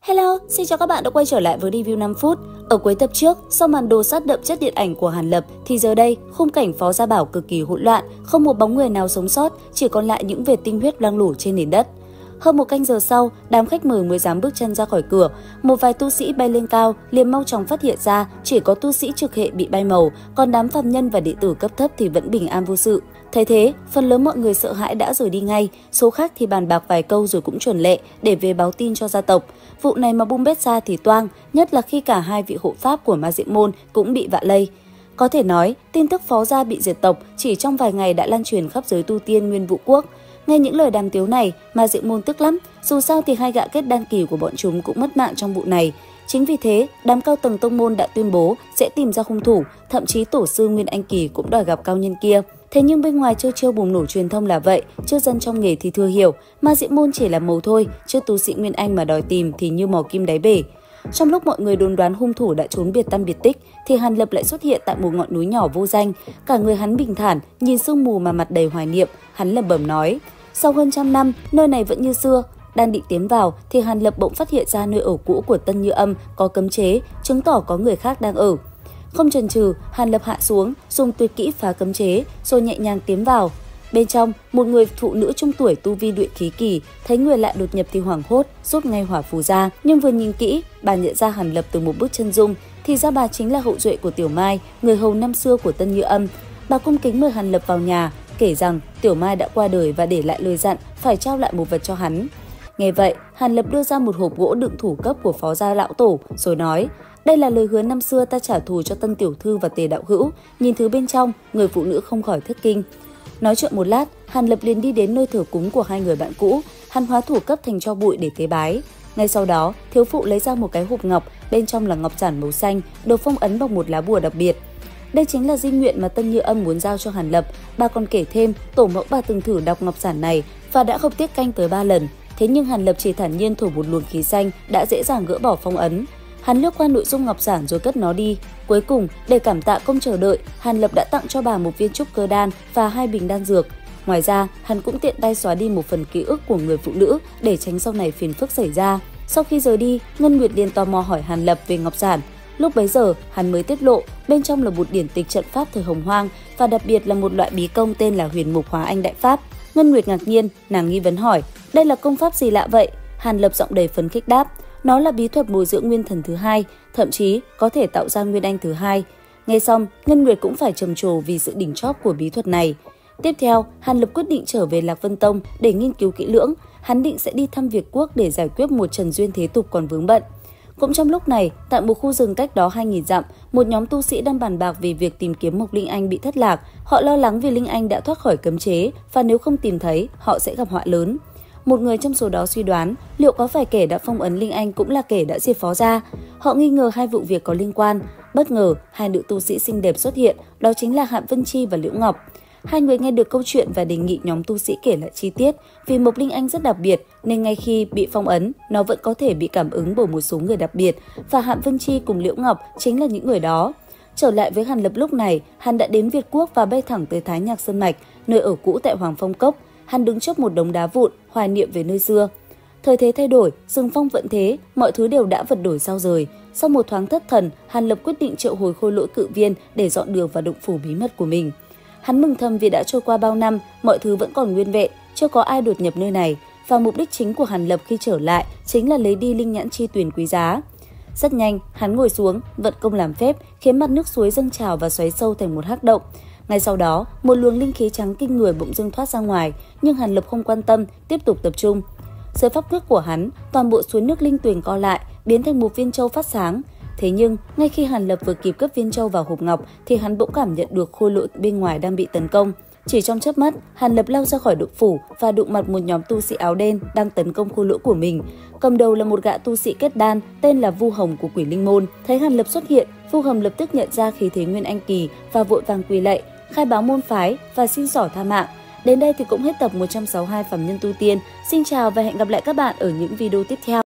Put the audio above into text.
Hello, xin chào các bạn đã quay trở lại với review 5 phút. Ở cuối tập trước, sau màn đồ sát đậm chất điện ảnh của Hàn Lập thì giờ đây, khung cảnh Phó Gia Bảo cực kỳ hỗn loạn, không một bóng người nào sống sót, chỉ còn lại những vệt tinh huyết loang lổ trên nền đất. Hơn một canh giờ sau, đám khách mời mới dám bước chân ra khỏi cửa. Một vài tu sĩ bay lên cao, liền mau chóng phát hiện ra chỉ có tu sĩ trực hệ bị bay màu, còn đám phàm nhân và đệ tử cấp thấp thì vẫn bình an vô sự. Thấy thế, phần lớn mọi người sợ hãi đã rời đi ngay, số khác thì bàn bạc vài câu rồi cũng chuẩn lệ để về báo tin cho gia tộc. Vụ này mà bung bét ra thì toang, nhất là khi cả hai vị hộ pháp của Ma Diệm Môn cũng bị vạ lây. Có thể nói, tin tức Phó gia bị diệt tộc chỉ trong vài ngày đã lan truyền khắp giới tu tiên Nguyên Vũ Quốc. Nghe những lời đàm tiếu này, Ma Diệm Môn tức lắm, dù sao thì hai gã kết đan kỳ của bọn chúng cũng mất mạng trong vụ này. Chính vì thế, đám cao tầng tông môn đã tuyên bố sẽ tìm ra hung thủ, thậm chí tổ sư Nguyên Anh Kỳ cũng đòi gặp cao nhân kia. Thế nhưng bên ngoài trêu bùng nổ truyền thông là vậy, chứ dân trong nghề thì thừa hiểu, Ma Diệm Môn chỉ là màu thôi, chứ tu sĩ Nguyên Anh mà đòi tìm thì như mò kim đáy bể. Trong lúc mọi người đồn đoán hung thủ đã trốn biệt tăm biệt tích, thì Hàn Lập lại xuất hiện tại một ngọn núi nhỏ vô danh. Cả người hắn bình thản, nhìn sương mù mà mặt đầy hoài niệm, hắn lẩm bẩm nói: sau hơn 100 năm, nơi này vẫn như xưa. Đang định tiến vào thì Hàn Lập bỗng phát hiện ra nơi ở cũ của Tân Như Âm có cấm chế, chứng tỏ có người khác đang ở. Không chần chừ, Hàn Lập hạ xuống, dùng tuyệt kỹ phá cấm chế, rồi nhẹ nhàng tiến vào. Bên trong, một người phụ nữ trung tuổi tu vi luyện khí kỳ, thấy người lạ đột nhập thì hoảng hốt, rút ngay hỏa phù ra. Nhưng vừa nhìn kỹ, bà nhận ra Hàn Lập từ một bước chân dung, thì ra bà chính là hậu duệ của Tiểu Mai, người hầu năm xưa của Tân Như Âm. Bà cung kính mời Hàn Lập vào nhà, kể rằng Tiểu Mai đã qua đời và để lại lời dặn phải trao lại một vật cho hắn. Nghe vậy, Hàn Lập đưa ra một hộp gỗ đựng thủ cấp của Phó gia lão tổ, rồi nói: đây là lời hứa năm xưa ta trả thù cho Tân tiểu thư và Tề đạo hữu. Nhìn thứ bên trong, người phụ nữ không khỏi thất kinh. Nói chuyện một lát, Hàn Lập liền đi đến nơi thờ cúng của hai người bạn cũ, hắn hóa thủ cấp thành tro bụi để tế bái. Ngay sau đó, thiếu phụ lấy ra một cái hộp ngọc, bên trong là ngọc giản màu xanh, được phong ấn bằng một lá bùa đặc biệt. Đây chính là di nguyện mà Tân Như Âm muốn giao cho Hàn Lập. Bà còn kể thêm, tổ mẫu bà từng thử đọc ngọc giản này và đã không tiếc canh tới 3 lần. Thế nhưng Hàn Lập chỉ thản nhiên thổi một luồng khí xanh đã dễ dàng gỡ bỏ phong ấn. Hắn lướt qua nội dung ngọc giản rồi cất nó đi. Cuối cùng, để cảm tạ công chờ đợi, Hàn Lập đã tặng cho bà một viên trúc cơ đan và 2 bình đan dược. Ngoài ra, hắn cũng tiện tay xóa đi một phần ký ức của người phụ nữ để tránh sau này phiền phức xảy ra. Sau khi rời đi, Ngân Nguyệt liền tò mò hỏi Hàn Lập về ngọc giản. Lúc bấy giờ, hắn mới tiết lộ bên trong là một điển tịch trận pháp thời Hồng Hoang và đặc biệt là một loại bí công tên là Huyền Mục Hóa Anh Đại Pháp. Ngân Nguyệt ngạc nhiên, nàng nghi vấn hỏi: đây là công pháp gì lạ vậy? Hàn Lập giọng đầy phấn khích đáp: nó là bí thuật bồi dưỡng nguyên thần thứ hai, thậm chí có thể tạo ra nguyên anh thứ hai. Nghe xong, Ngân Nguyệt cũng phải trầm trồ vì sự đỉnh chóp của bí thuật này. Tiếp theo, Hàn Lập quyết định trở về Lạc Vân Tông để nghiên cứu kỹ lưỡng. Hắn định sẽ đi thăm Việt Quốc để giải quyết một trần duyên thế tục còn vướng bận. Cũng trong lúc này, tại một khu rừng cách đó 2000 dặm, một nhóm tu sĩ đang bàn bạc về việc tìm kiếm một linh anh bị thất lạc. Họ lo lắng vì linh anh đã thoát khỏi cấm chế và nếu không tìm thấy, họ sẽ gặp họa lớn. Một người trong số đó suy đoán liệu có phải kẻ đã phong ấn linh anh cũng là kẻ đã diệt Phó gia. Họ nghi ngờ hai vụ việc có liên quan. Bất ngờ, hai nữ tu sĩ xinh đẹp xuất hiện, đó chính là Hạm Vân Chi và Liễu Ngọc. Hai người nghe được câu chuyện và đề nghị nhóm tu sĩ kể lại chi tiết. Vì một linh anh rất đặc biệt nên ngay khi bị phong ấn, nó vẫn có thể bị cảm ứng bởi một số người đặc biệt, và Hạm Vân Chi cùng Liễu Ngọc chính là những người đó. Trở lại với Hàn Lập lúc này, hắn đã đến Việt Quốc và bay thẳng tới Thái Nhạc Sơn Mạch, nơi ở cũ tại Hoàng Phong Cốc. Hắn đứng trước một đống đá vụn, hoài niệm về nơi xưa. Thời thế thay đổi, rừng phong vận thế, mọi thứ đều đã vật đổi sao rời. Sau một thoáng thất thần, Hàn Lập quyết định triệu hồi khôi lỗi cự viên để dọn đường vào động phủ bí mật của mình. Hắn mừng thầm vì đã trôi qua bao năm, mọi thứ vẫn còn nguyên vẹn, chưa có ai đột nhập nơi này. Và mục đích chính của Hàn Lập khi trở lại chính là lấy đi linh nhãn chi tuyền quý giá. Rất nhanh, hắn ngồi xuống, vận công làm phép, khiến mặt nước suối dâng trào và xoáy sâu thành một hắc động. Ngay sau đó, một luồng linh khí trắng kinh người bỗng dưng thoát ra ngoài, nhưng Hàn Lập không quan tâm, tiếp tục tập trung. Dưới pháp quyết của hắn, toàn bộ suối nước linh tuyền co lại, biến thành một viên châu phát sáng. Thế nhưng, ngay khi Hàn Lập vừa kịp cất viên châu vào hộp ngọc, thì hắn bỗng cảm nhận được khôi lỗi bên ngoài đang bị tấn công. Chỉ trong chớp mắt, Hàn Lập lao ra khỏi động phủ và đụng mặt một nhóm tu sĩ áo đen đang tấn công khôi lỗi của mình. Cầm đầu là một gã tu sĩ kết đan tên là Vu Hồng của Quỷ Linh Môn. Thấy Hàn Lập xuất hiện, Vu Hồng lập tức nhận ra khí thế Nguyên Anh kỳ và vội vàng quỳ lạy, khai báo môn phái và xin xỏ tha mạng. Đến đây thì cũng hết tập 162 Phàm Nhân Tu Tiên. Xin chào và hẹn gặp lại các bạn ở những video tiếp theo.